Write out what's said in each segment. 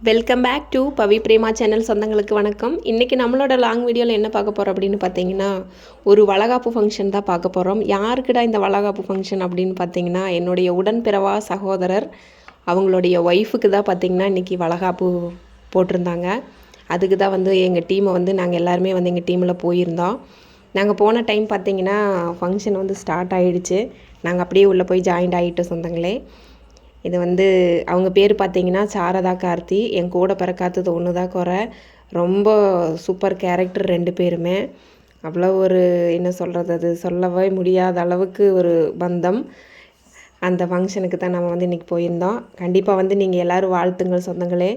Welcome back to Pavi Prema channel சொந்தங்களுக்கு வணக்கம். இன்றைக்கி நம்மளோட லாங் வீடியோவில் என்ன பார்க்க போகிறோம் அப்படின்னு பார்த்தீங்கன்னா, ஒரு வளகாப்பு ஃபங்க்ஷன் தான் பார்க்க போகிறோம். யாருக்குடா இந்த வளகாப்பு ஃபங்க்ஷன் அப்படின்னு பார்த்தீங்கன்னா, என்னுடைய உடன்பிறவா சகோதரர் அவங்களுடைய ஒய்ஃபுக்கு தான் பார்த்திங்கன்னா இன்றைக்கி வளகாப்பு போட்டிருந்தாங்க. அதுக்கு தான் வந்து எங்கள் டீமை வந்து நாங்கள் எல்லாருமே வந்து எங்கள் டீமில் போயிருந்தோம். நாங்கள் போன டைம் பார்த்திங்கன்னா ஃபங்க்ஷன் வந்து ஸ்டார்ட் ஆகிடுச்சு. நாங்கள் அப்படியே உள்ளே போய் ஜாயின்ட் ஆகிட்டோம் சொந்தங்களே. இது வந்து அவங்க பேர் பார்த்தீங்கன்னா சாரதா கார்த்தி. என் கூட பிறக்காதது ஒன்று தான் குறை. ரொம்ப சூப்பர் கேரக்டர் 2 பேருமே. அவ்வளோ ஒரு என்ன சொல்கிறது, அது சொல்லவே முடியாத அளவுக்கு ஒரு பந்தம். அந்த ஃபங்க்ஷனுக்கு தான் நம்ம வந்து இன்றைக்கி போயிருந்தோம். கண்டிப்பாக வந்து நீங்கள் எல்லோரும் வாழ்த்துங்கள் சொந்தங்களே.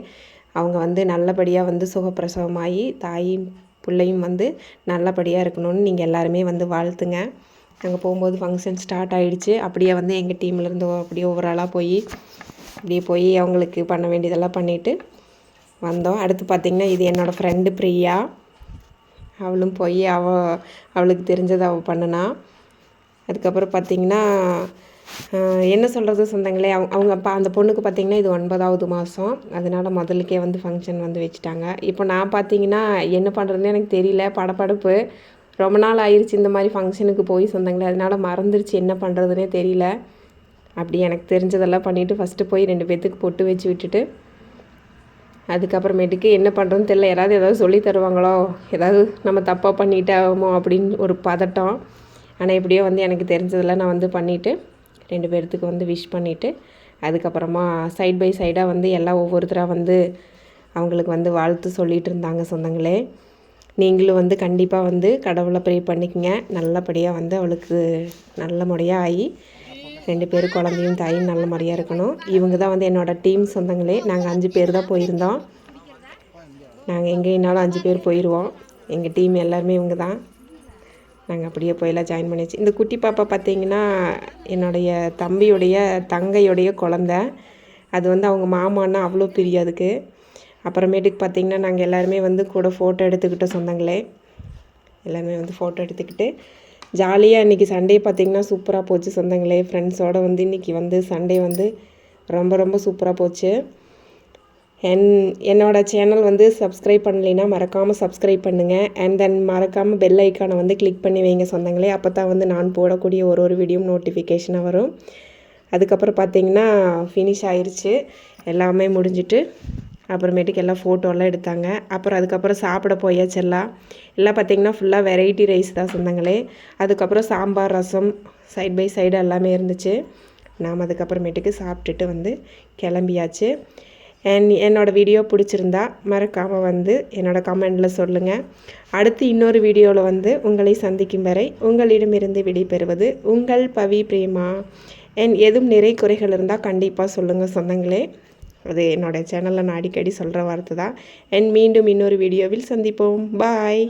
அவங்க வந்து நல்லபடியாக வந்து சுகப்பிரசவமாகி தாயும் பிள்ளையும் வந்து நல்லபடியாக இருக்கணும்னு நீங்கள் எல்லாருமே வந்து வாழ்த்துங்க. நாங்கள் போகும்போது ஃபங்க்ஷன் ஸ்டார்ட் ஆகிடுச்சு. அப்படியே வந்து எங்கள் டீம்லேருந்து அப்படியே ஒவ்வொரு ஆளாக அப்படியே போய் அவங்களுக்கு பண்ண வேண்டியதெல்லாம் பண்ணிவிட்டு வந்தோம். அடுத்து பார்த்திங்கன்னா இது என்னோடய ஃப்ரெண்டு பிரியா. அவளும் போய் அவளுக்கு தெரிஞ்சதை அவள் பண்ணினா. அதுக்கப்புறம் பார்த்திங்கன்னா என்ன சொல்கிறது சொந்தங்களே, அவங்க அந்த பொண்ணுக்கு பார்த்திங்கன்னா இது 9வது மாதம். அதனால் முதலுக்கே வந்து ஃபங்க்ஷன் வந்து வச்சுட்டாங்க. இப்போ நான் பார்த்திங்கன்னா என்ன பண்ணுறதுன்னு எனக்கு தெரியல, படப்படப்பு. ரொம்ப நாள் ஆயிடுச்சு இந்த மாதிரி ஃபங்க்ஷனுக்கு போய் சொந்தங்களே. அதனால் மறந்துடுச்சு என்ன பண்ணுறதுனே தெரியல. அப்படி எனக்கு தெரிஞ்சதெல்லாம் பண்ணிவிட்டு ஃபஸ்ட்டு போய் 2 பேர்த்துக்கு பொட்டு வச்சு விட்டுட்டு அதுக்கப்புறமேட்டுக்கு என்ன பண்ணுறதுன்னு தெரியல. ஏதாவது சொல்லி தருவாங்களோ, ஏதாவது நம்ம தப்பாக பண்ணிட்டோமோ அப்படின்னு ஒரு பதட்டம். ஆனால் எப்படியோ வந்து எனக்கு தெரிஞ்சதெல்லாம் நான் வந்து பண்ணிவிட்டு 2 பேர்த்துக்கு வந்து விஷ் பண்ணிவிட்டு அதுக்கப்புறமா சைட் பை சைடாக வந்து எல்லாம் ஒவ்வொருத்தராக வந்து அவங்களுக்கு வந்து வாழ்த்து சொல்லிகிட்டு இருந்தாங்க சொந்தங்களே. நீங்களும் வந்து கண்டிப்பாக வந்து கடவுளை ப்ரே பண்ணிக்கங்க. நல்லபடியாக வந்து அவளுக்கு நல்ல முறையாக ஆகி 2 பேரும் குழந்தையும் தாயும் நல்ல முறையாக இருக்கணும். இவங்க தான் வந்து என்னோடய டீம் சொந்தங்களே. நாங்கள் 5 பேர் தான் போயிருந்தோம். நாங்கள் எங்கேனாலும் 5 பேர் போயிடுவோம். எங்கள் டீம் எல்லாருமே இவங்க தான். நாங்கள் அப்படியே போயெல்லாம் ஜாயின் பண்ணியாச்சு. இந்த குட்டி பாப்பா பார்த்திங்கன்னா என்னுடைய தம்பியுடைய தங்கையுடைய குழந்த. அது வந்து அவங்க மாமான்னா அவ்வளோ பிரியம் அதுக்கு. அப்புறமேட்டுக்கு பார்த்திங்கன்னா நாங்கள் எல்லாருமே வந்து கூட ஃபோட்டோ எடுத்துக்கிட்டோம் சொந்தங்களே. எல்லாருமே வந்து ஃபோட்டோ எடுத்துக்கிட்டு ஜாலியாக இன்றைக்கி சண்டே பார்த்திங்கன்னா சூப்பராக போச்சு சொந்தங்களே. ஃப்ரெண்ட்ஸோடு வந்து இன்றைக்கி வந்து சண்டே வந்து ரொம்ப ரொம்ப சூப்பராக போச்சு. என்னோடய சேனல் வந்து சப்ஸ்கிரைப் பண்ணலைன்னா மறக்காமல் சப்ஸ்கிரைப் பண்ணுங்கள். அண்ட் தென் மறக்காமல் பெல் ஐக்கானை வந்து கிளிக் பண்ணி வைங்க சொந்தங்களே. அப்போ தான் வந்து நான் போடக்கூடிய ஒரு வீடியோவும் நோட்டிஃபிகேஷனாக வரும். அதுக்கப்புறம் பார்த்திங்கன்னா ஃபினிஷ் ஆயிடுச்சு, எல்லாமே முடிஞ்சிட்டு அப்புறமேட்டுக்கு எல்லாம் ஃபோட்டோலாம் எடுத்தாங்க. அதுக்கப்புறம் சாப்பிட போயாச்சு. எல்லாம் பார்த்திங்கன்னா ஃபுல்லாக வெரைட்டி ரைஸ் தான் சொந்தங்களே. அதுக்கப்புறம் சாம்பார், ரசம் சைட் பை சைடு எல்லாமே இருந்துச்சு. நாம் அதுக்கப்புறமேட்டுக்கு சாப்பிட்டுட்டு வந்து கிளம்பியாச்சு. என்னோடய வீடியோ பிடிச்சிருந்தா மறக்காமல் வந்து என்னோடய கமெண்டில் சொல்லுங்கள். அடுத்து இன்னொரு வீடியோவில் வந்து உங்களை சந்திக்கும் வரை உங்களிடமிருந்து விடைபெறுவது உங்கள் பவி பிரேமா. எதுவும் நிறை குறைகள் இருந்தால் கண்டிப்பாக சொல்லுங்கள் சொந்தங்களே. அது என்னோடய சேனலில் நான் அடிக்கடி சொல்கிற வார்த்தை தான். மீண்டும் இன்னொரு வீடியோவில் சந்திப்போம். பாய்.